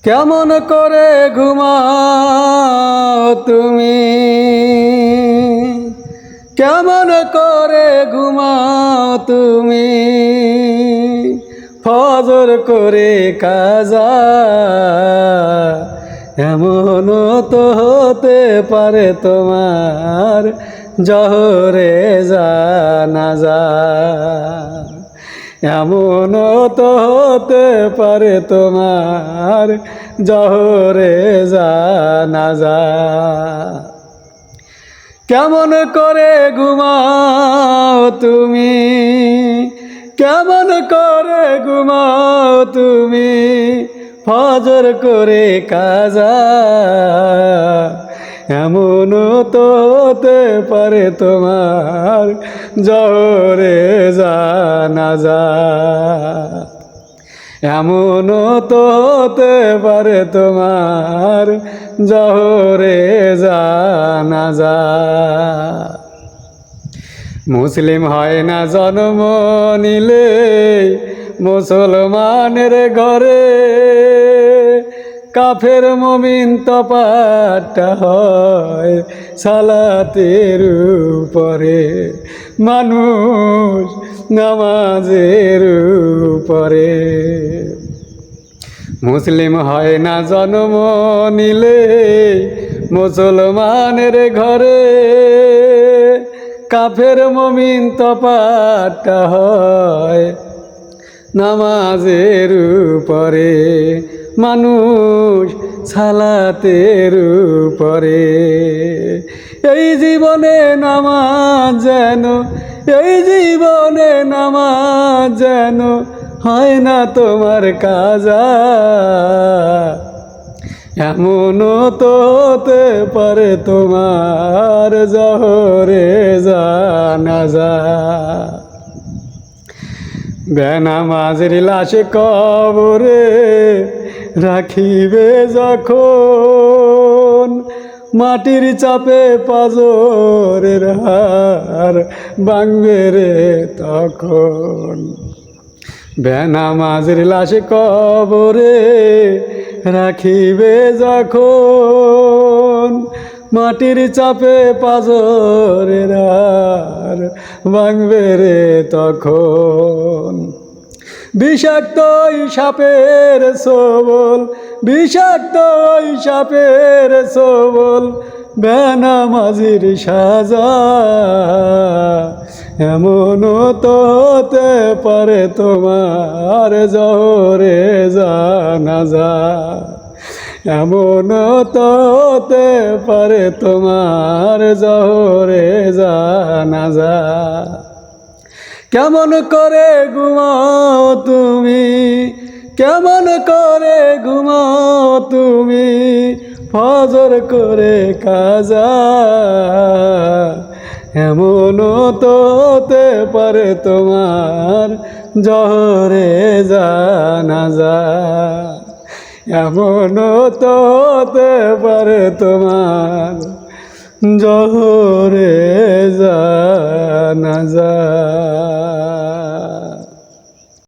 কেমন করে ঘুমাও তুমি, কেমন করে ঘুমাও তুমি, ফজর করে কাজা। এমন তো হতে পারে তোমার জহরে জানাজা। এমন তো হতে পারে তোমার জহরে জানাজা। কেমন করে ঘুমাও তুমি, কেমন করে ঘুমাও তুমি, ফজর করে কাজা। এমন তো হতে পারে তোমার জহরে জানাজা। এমন তো হতে পারে তোমার জহরে জানাজা। মুসলিম হয় না জন্ম নিলে মুসলমানের ঘরে, কাফের মুমিন তপাটা হয় সালাতের উপরে, মানুষ নামাজের উপরে। মুসলিম হয় না জন্ম নিলে মুসলমানের ঘরে, কাফের মুমিন তপাটা হয় নামাজের উপরে, মানুষ সালাতের উপরে। এই জীবনে নামাজ যেন, এই জীবনে নামাজ যেন হয় না তোমার কাজা। এমন তো হতে পারে তোমার জহরে জানাজা। বেনামাজের লাশ কবরে রাখিবে যখন, মাটির চাপে পাজরের হার ভাঙবে রে তখন। বেনামাজের লাশ কবরে রাখিবে যখন, মাটির চাপে পাজরের হার ভাঙবে রে তখন। বিষাক্ত সাপের সবল, বিষাক্ত সাপের সবল, বেনামাজির সাজা। এমন তো হতে পারে তোমার জহরে জানাজা। এমন তো হতে পারে তোমার জহরে জানাজা। কেমন করে ঘুমাও তুমি, কেমন করে ঘুমাও তুমি, ফজর করে কাজা। এমন তো হতে পারে তোমার জহরে জানাজা। এমন তো হতে পারে তোমার জহরে জানাজা।